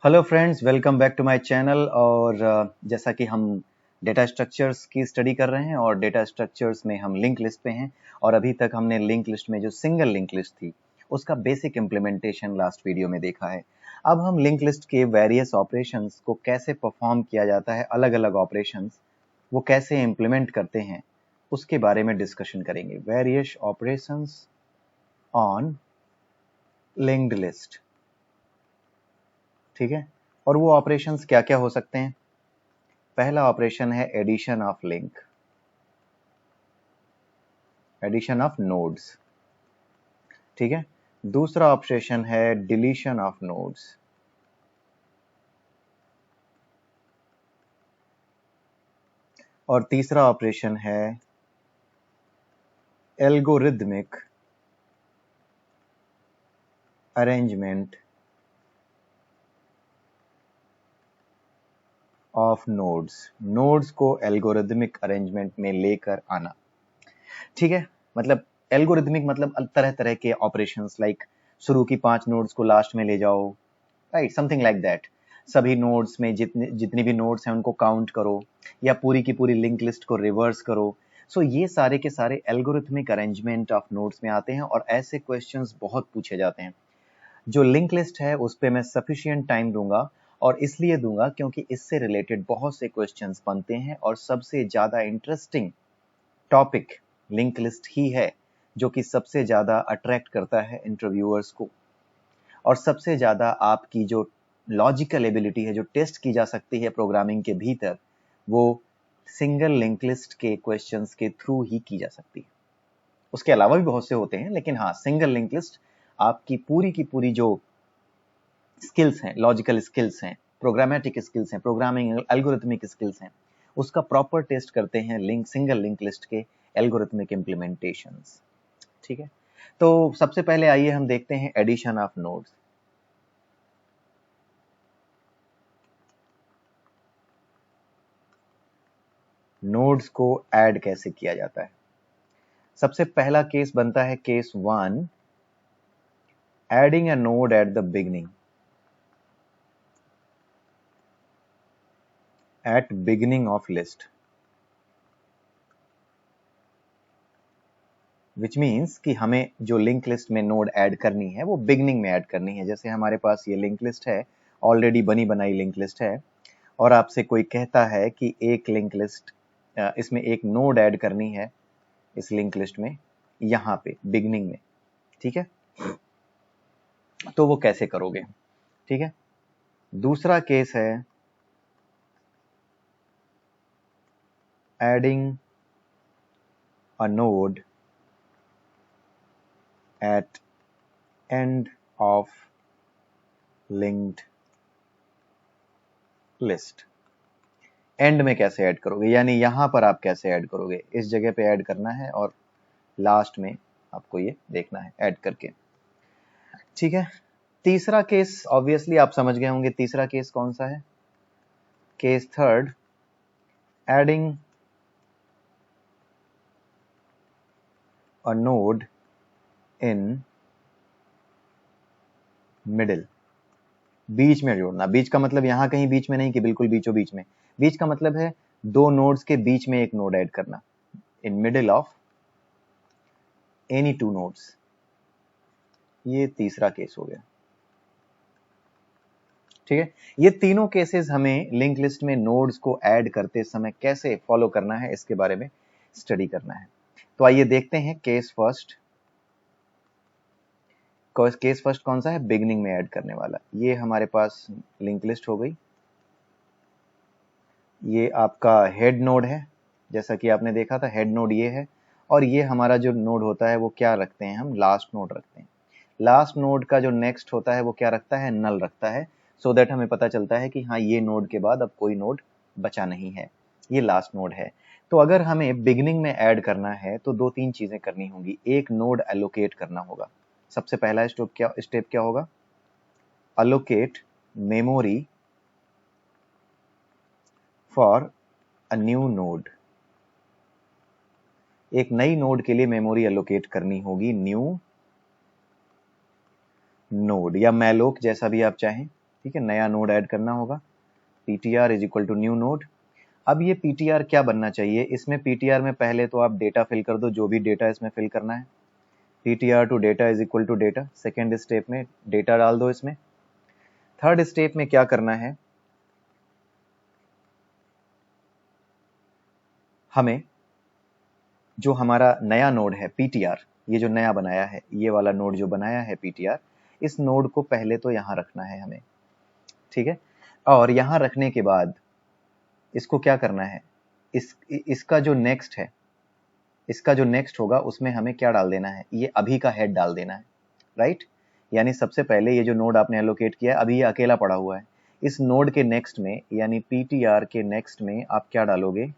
Hello friends, welcome back to my channel. और जैसा कि हम डेटा स्ट्रक्चर्स की स्टडी कर रहे हैं और डेटा स्ट्रक्चर्स में हम लिंक लिस्ट पे हैं। और अभी तक हमने लिंक लिस्ट में जो सिंगल लिंक लिस्ट थी उसका बेसिक इम्प्लीमेंटेशन लास्ट वीडियो में देखा है। अब हम लिंक लिस्ट के वेरियस ऑपरेशंस को कैसे परफॉर्म किया जाता है, अलग अलग ऑपरेशंस वो कैसे इम्प्लीमेंट करते हैं उसके बारे में डिस्कशन करेंगे। Various operations on linked list, ठीक है। और वो ऑपरेशंस क्या क्या हो सकते हैं? पहला ऑपरेशन है addition of link, addition of nodes, ठीक है। दूसरा ऑपरेशन है डिलीशन ऑफ नोड्स। और तीसरा ऑपरेशन है algorithmic arrangement of nodes, nodes को एल्गोरिथमिक अरेंजमेंट में लेकर आना, ठीक है। मतलब एल्गोरिथमिक मतलब तरह तरह के ऑपरेशंस, लाइक शुरू की 5 नोड्स को लास्ट में ले जाओ, राइट, समथिंग लाइक दैट। सभी नोड्स में जितनी भी नोड्स हैं उनको काउंट करो, या पूरी की पूरी लिंक लिस्ट को रिवर्स करो। सो ये सारे के सारे एल्गोरिथमिक अरेंजमेंट ऑफ नोड्स में आते हैं और ऐसे क्वेश्चंस बहुत पूछे जाते हैं। जो लिंक लिस्ट है उस पे मैं सफिशिएंट टाइम दूंगा, और इसलिए दूंगा क्योंकि इससे रिलेटेड बहुत से क्वेश्चंस बनते हैं और सबसे ज्यादा इंटरेस्टिंग टॉपिक लिंक लिस्ट ही है, जो कि सबसे ज्यादा अट्रैक्ट करता है इंटरव्यूअर्स को। और सबसे ज्यादा आपकी जो लॉजिकल एबिलिटी है, जो टेस्ट की जा सकती है प्रोग्रामिंग के भीतर, वो सिंगल लिंक लिस्ट के क्वेश्चंस के थ्रू ही की जा सकती है। उसके अलावा भी बहुत से होते हैं, लेकिन हाँ, सिंगल लिंक लिस्ट आपकी की पूरी जो स्किल्स हैं, लॉजिकल स्किल्स हैं, प्रोग्रामेटिक स्किल्स हैं, प्रोग्रामिंग एल्गोरिथमिक स्किल्स हैं, उसका प्रॉपर टेस्ट करते हैं सिंगल लिंक लिस्ट के एल्गोरिथमिक इम्प्लीमेंटेशंस, ठीक है। तो सबसे पहले आइए हम देखते हैं एडिशन ऑफ नोड्स। नोड्स को ऐड कैसे किया जाता है? सबसे पहला केस बनता है case 1, adding a node at the beginning. At beginning of list, which means कि हमें जो लिंक लिस्ट में नोड ऐड करनी है वो बिगिनिंग में ऐड करनी है। जैसे हमारे पास ये लिंक लिस्ट है, ऑलरेडी बनी बनाई लिंक लिस्ट है, और आपसे कोई कहता है कि एक लिंक लिस्ट, इसमें एक नोड ऐड करनी है इस लिंक लिस्ट में, यहां पे बिगिनिंग में, ठीक है। तो वो कैसे करोगे, ठीक है। दूसरा केस है adding a node eight end of linked list. And में कैसे ऐड करोगे, यानी यहां पर आप कैसे ऐड करोगे, इस जगह पे ऐड करना है और लास्ट में आपको ये देखना है ऐड करके, ठीक है। तीसरा केस ऑब्वियसली आप समझ गए होंगे, तीसरा केस कौन सा है? Case third, adding a node in middle. बीच में जोड़ना, बीच का मतलब यहां कहीं बीच में नहीं कि बिल्कुल बीचों बीच में, बीच का मतलब है दो नोड्स के बीच में एक नोड ऐड करना, in middle of any two nodes. ये तीसरा केस हो गया, ठीक है। ये तीनों केसेस हमें लिंक लिस्ट में नोड्स को ऐड करते समय कैसे फॉलो करना है इसके बारे में स्टडी करना है। तो आइए देखते हैं केस फर्स्ट। केस फर्स्ट कौन सा है? बिगिनिंग में ऐड करने वाला। ये हमारे पास लिंक लिस्ट हो गई, ये आपका हेड नोड है, जैसा कि आपने देखा था हेड नोड ये है, और ये हमारा जो नोड होता है वो क्या रखते हैं हम? लास्ट नोड रखते हैं। लास्ट नोड का जो नेक्स्ट होता है वो क्या रखता है? नल रखता है, सो दैट हमें पता चलता है कि हाँ, ये नोड के बाद अब कोई नोड बचा नहीं है, ये लास्ट नोड है। तो अगर हमें बिगिनिंग में ऐड करना है तो दो तीन चीजें करनी होंगी। एक, नोड एलोकेट करना होगा। सबसे पहला स्टेप क्या होगा? Allocate memory for a new node. एक नई नोड के लिए मेमोरी एलोकेट करनी होगी, न्यू नोड या मैलोक, जैसा भी आप चाहें। ठीक है, नया नोड ऐड करना होगा, ptr is equal to new node. अब ये ptr क्या बनना चाहिए, इसमें ptr में पहले तो आप डेटा फिल कर दो, जो भी डेटा इसमें फिल करना है, ptr to data is equal to data. Second step में डेटा डाल दो इसमें। थर्ड स्टेप में क्या करना है, हमें जो हमारा नया नोड है ptr, ये जो नया बनाया है, ये वाला नोड जो बनाया है ptr, इस नोड को पहले तो यहां रखना है हमें, ठीक है। और यहां रखने के बाद इसको क्या करना है, इसका जो नेक्स्ट है, इसका जो नेक्स्ट होगा उसमें हमें क्या डाल देना है, ये अभी का हेड डाल देना है, राइट। यानी सबसे पहले ये जो नोड आपने एलोकेट किया है, अभी ये अकेला पड़ा हुआ है, इस नोड के नेक्स्ट में यानी ptr के नेक्स्ट में आप क्या डालोगे,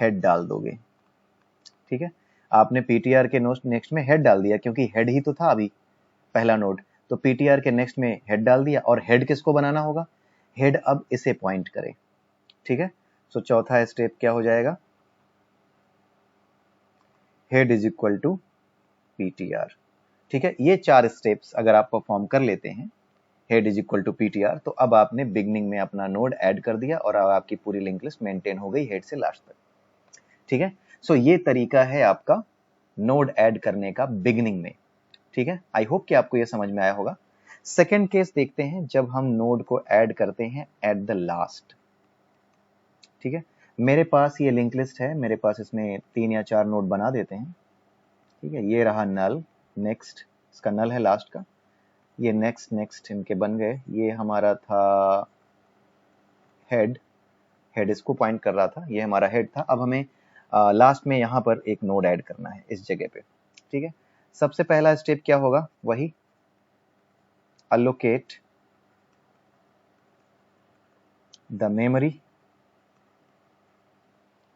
हेड डाल दोगे, ठीक है। आपने ptr के नेक्स्ट में हेड डाल दिया, क्योंकि हेड ही तो था अभी पहला नोड, तो ptr के नेक्स्ट में हेड डाल दिया। और हेड किसको बनाना होगा, हेड अब इसे पॉइंट करे, ठीक है। सो चौथा स्टेप क्या हो जाएगा, head is equal to ptr, ठीक है। ये 4 स्टेप्स अगर आप परफॉर्म कर लेते हैं, head is equal to ptr, तो अब आपने बिगनिंग में अपना नोड ऐड कर दिया और अब आपकी पूरी लिंक लिस्ट मेंटेन हो गई हेड से लास्ट तक, ठीक है। सो ये तरीका है आपका नोड ऐड करने का बिगनिंग में, ठीक है। आई होप कि आपको ये समझ में आया होगा। सेकेंड केस देखते हैं, जब हम नोड को ऐड करते हैं एट द लास्ट, ठीक है। मेरे पास ये लिंक लिस्ट है, मेरे पास इसमें 3 या 4 नोड बना देते हैं, ठीक है। ये रहा नल, नेक्स्ट इसका नल है लास्ट का, ये नेक्स्ट नेक्स्ट इनके बन गए, ये हमारा था हेड, हेड इसको पॉइंट कर रहा था, ये हमारा हेड था। अब हमें लास्ट में यहाँ पर एक नोड ऐड करना है इस जगह पे, ठीक है। सबसे पहला स्टेप क्या होगा, वही allocate द मेमोरी,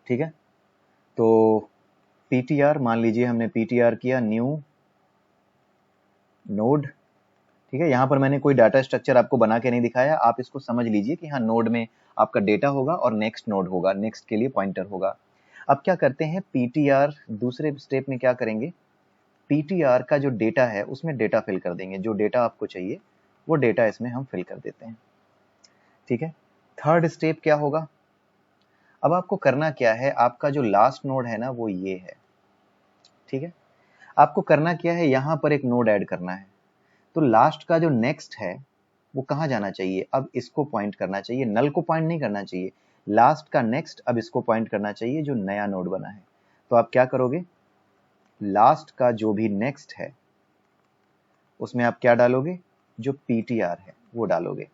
ठीक है। तो ptr, मान लीजिए हमने ptr किया न्यू नोड, ठीक है। यहां पर मैंने कोई डाटा स्ट्रक्चर आपको बना के नहीं दिखाया, आप इसको समझ लीजिए कि हाँ नोड में आपका डेटा होगा और नेक्स्ट नोड होगा, नेक्स्ट के लिए पॉइंटर होगा। अब क्या करते हैं, ptr दूसरे स्टेप में क्या करेंगे, ptr का जो डेटा है उसमें डेटा फिल कर देंगे, जो डेटा आपको चाहिए वो डेटा इसमें हम फिल कर देते हैं, ठीक है। थर्ड स्टेप क्या होगा, अब आपको करना क्या है, आपका जो लास्ट नोड है ना वो ये है, ठीक है। आपको करना क्या है, यहां पर एक नोड ऐड करना है, तो लास्ट का जो नेक्स्ट है वो कहां जाना चाहिए, अब इसको पॉइंट करना चाहिए, नल को पॉइंट नहीं करना चाहिए, लास्ट का नेक्स्ट अब इसको पॉइंट करना चाहिए जो नया नोड बना है। तो आप क्या करोगे, लास्ट का जो भी नेक्स्ट है उसमें आप क्या डालोगे, जो ptr है वो डालोगे,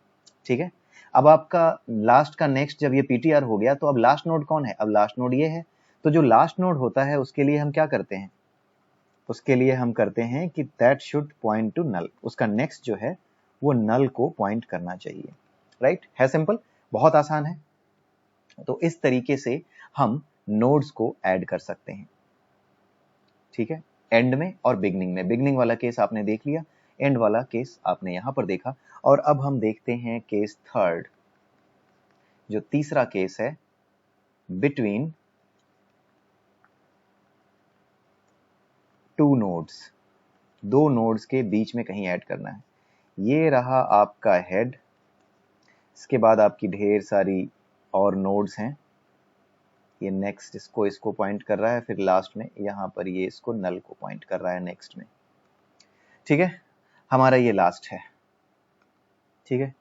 ठीक है। अब आपका लास्ट का नेक्स्ट जब ये ptr हो गया, तो अब लास्ट नोड कौन है, अब लास्ट नोड ये है। तो जो लास्ट नोड होता है उसके लिए हम क्या करते हैं, उसके लिए हम करते हैं कि that should point to null, उसका नेक्स्ट जो है वो नल को पॉइंट करना चाहिए, राइट। है सिंपल, बहुत आसान है। तो इस तरीके से हम नोड्स को ऐड कर सकते हैं, ठीक है। एंड में और बिगनिंग में, बिगनिंग वाला केस आपने देख लिया, एंड वाला केस आपने यहां पर देखा। और अब हम देखते हैं केस थर्ड, जो तीसरा केस है, बिटवीन टू नोड्स, दो नोड्स के बीच में कहीं ऐड करना है। ये रहा आपका हेड, इसके बाद आपकी ढेर सारी और नोड्स हैं, ये नेक्स्ट इसको पॉइंट कर रहा है, फिर लास्ट में यहां पर ये इसको नल को पॉइंट कर रहा है नेक्स्ट में, ठीक है। हमारा ये लास्ट है, ठीक है।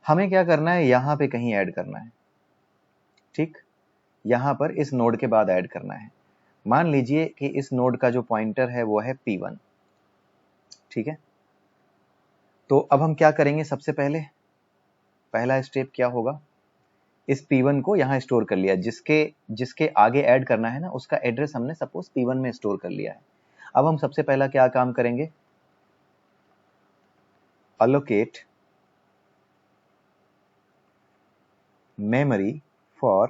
हमें क्या करना है, यहां पे कहीं ऐड करना है, ठीक, यहां पर इस नोड के बाद ऐड करना है। मान लीजिए कि इस नोड का जो पॉइंटर है वो है p1, ठीक है। तो अब हम क्या करेंगे, सबसे पहले पहला स्टेप क्या होगा, इस p1 को यहां स्टोर कर लिया, जिसके जिसके आगे ऐड करना है ना उसका एड्रेस हमने सपोज p1 में स्टोर कर लिया है। अब हम सबसे पहला क्या काम करेंगे, allocate memory for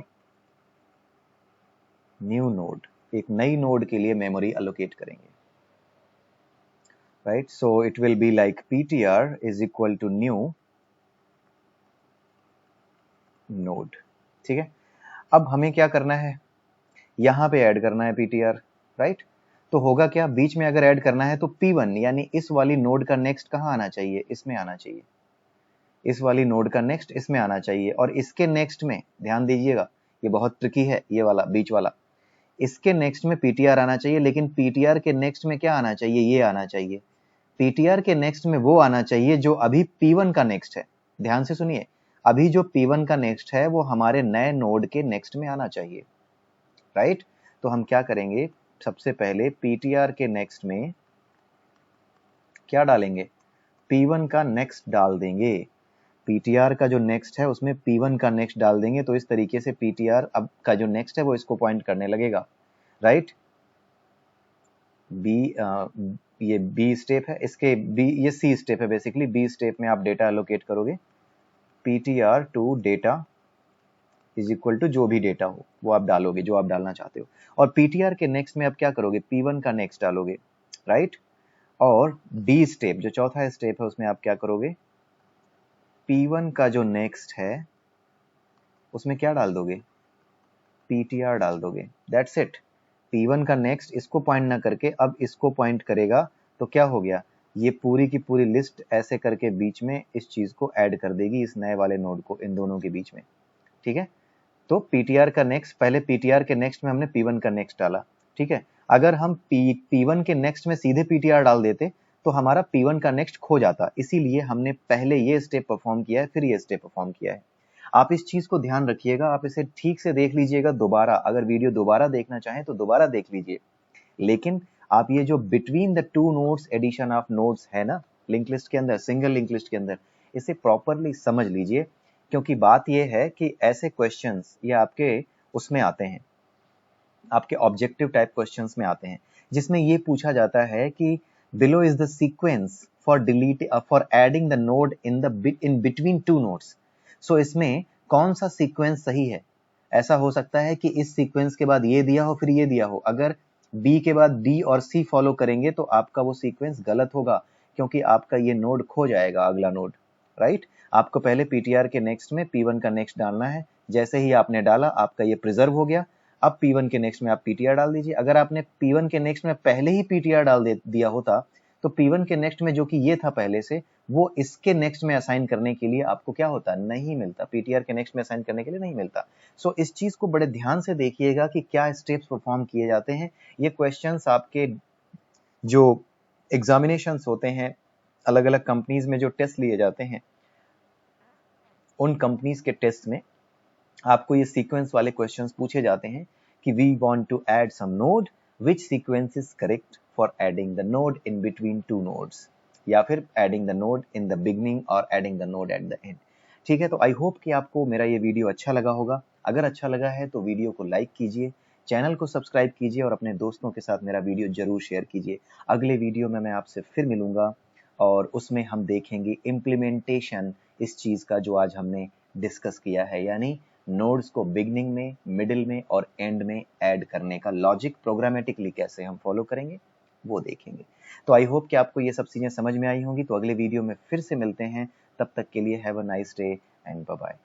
new node, एक नई नोड के लिए मेमोरी allocate करेंगे, right. So it will be like ptr is equal to new node, ठीक है। अब हमें क्या करना है, यहां पे ऐड करना है ptr, राइट। तो होगा क्या, बीच में अगर ऐड करना है तो P1 यानी इस वाली नोड का नेक्स्ट कहाँ आना चाहिए, इसमें आना चाहिए, इस वाली नोड का नेक्स्ट इसमें आना चाहिए, और इसके नेक्स्ट में ध्यान दीजिएगा, ये बहुत ट्रिकी है, ये वाला बीच वाला, इसके नेक्स्ट में पीटीआर आना चाहिए, लेकिन पीटीआर के नेक्स्ट में क्या आना चाहिए, ये आना चाहिए, पीटीआर के नेक्स्ट में वो आना चाहिए जो अभी P1 का नेक्स्ट है। ध्यान से सुनिए, अभी जो P1 का नेक्स्ट है वो हमारे नए नोड के नेक्स्ट में आना चाहिए, राइट। तो हम क्या करेंगे, सबसे पहले पीटीआर के नेक्स्ट में क्या डालेंगे, P1 का नेक्स्ट डाल देंगे, पीटीआर का जो नेक्स्ट है उसमें P1 का नेक्स्ट डाल देंगे, तो इस तरीके से पीटीआर अब का जो नेक्स्ट है वो इसको पॉइंट करने लगेगा, राइट। बी ये बी स्टेप है, इसके बी ये सी स्टेप है, बेसिकली बी स्टेप में आप डेटा एलोकेट करोगे, PTR to data is equal to जो भी डेटा हो वो आप डालोगे जो आप डालना चाहते हो, और पीटीआर के नेक्स्ट में आप क्या करोगे, P1 का नेक्स्ट डालोगे, राइट। और डी स्टेप जो चौथा स्टेप है उसमें आप क्या करोगे, P1 का जो नेक्स्ट है उसमें क्या डाल दोगे, पीटीआर डाल दोगे, दैट्स इट। P1 का नेक्स्ट इसको पॉइंट ना करके अब इसको पॉइंट करेगा, तो क्या हो गया, ये पूरी की पूरी लिस्ट ऐसे करके बीच में इस चीज को ऐड कर देगी, इस नए वाले नोड को इन दोनों के बीच में, ठीक है। तो पीटीआर का नेक्स्ट, पहले पीटीआर के नेक्स्ट में हमने P1 का नेक्स्ट डाला, ठीक है। अगर हम P1 के नेक्स्ट में सीधे पीटीआर डाल देते तो हमारा P1 का नेक्स्ट खो जाता, इसीलिए हमने पहले ये स्टेप परफॉर्म किया है, फिर ये स्टेप परफॉर्म किया है। आप इस चीज को ध्यान रखिएगा, आप इसे ठीक से देख लीजिएगा दोबारा, अगर वीडियो दोबारा देखना चाहें तो दोबारा देख लीजिए, लेकिन आप ये जो between the two nodes addition of nodes है ना लिंक लिस्ट के अंदर, सिंगल लिंक लिस्ट के अंदर, इसे प्रॉपरली समझ लीजिए, क्योंकि बात यह है कि ऐसे क्वेश्चंस ये आपके उसमें आते हैं, आपके ऑब्जेक्टिव टाइप क्वेश्चंस में आते हैं, जिसमें ये पूछा जाता है कि below is the sequence for adding the node in between two nodes. So इसमें कौन सा सीक्वेंस सही है, ऐसा हो सकता है कि इस सीक्वेंस के बाद ये दिया हो फिर ये दिया हो, अगर बी के बाद डी और सी फॉलो करेंगे तो आपका वो सीक्वेंस गलत होगा, क्योंकि आपका ये नोड खो जाएगा, अगला नोड, राइट। आपको पहले पीटीआर के नेक्स्ट में P1 का नेक्स्ट डालना है, जैसे ही आपने डाला आपका ये प्रिजर्व हो गया, अब P1 के नेक्स्ट में आप पीटीआर डाल दीजिए। अगर आपने P1 के नेक्स्ट में पहले ही पीटीआर डाल दिया होता तो P1 के नेक्स्ट में जो कि ये था पहले से, वो इसके नेक्स्ट में असाइन करने के लिए आपको क्या होता, नहीं मिलता, पीटीआर के नेक्स्ट में असाइन करने के लिए नहीं मिलता। सो इस चीज को बड़े ध्यान से देखिएगा कि क्या स्टेप्स परफॉर्म किए जाते हैं। ये क्वेश्चंस आपके जो एग्जामिनेशंस होते हैं, अलग अलग कंपनीज में जो टेस्ट लिए जाते हैं, उन कंपनीज के टेस्ट में आपको ये सीक्वेंस वाले क्वेश्चंस पूछे जाते हैं कि we want to add some node, which sequence is correct for adding the node in between two nodes, या फिर adding the node in the beginning और adding the node at the end, ठीक है। तो आई होप कि आपको मेरा ये वीडियो अच्छा लगा होगा। अगर अच्छा लगा है तो वीडियो को लाइक कीजिए, चैनल को सब्सक्राइब कीजिए और अपने दोस्तों के साथ मेरा वीडियो जरूर शेयर कीजिए। अगले वीडियो में मैं आपसे फिर मिलूंगा और उसमें हम देखेंगे इम्प्लीमेंटेशन इस चीज का जो आज हमने डिस्कस किया है, यानी नोड्स को बिगनिंग में, मिडिल में और एंड में ऐड करने का लॉजिक प्रोग्रामेटिकली कैसे हम फॉलो करेंगे वो देखेंगे। तो आई होप कि आपको ये सब चीजें समझ में आई होंगी। तो अगले वीडियो में फिर से मिलते हैं, तब तक के लिए have a nice day and bye bye.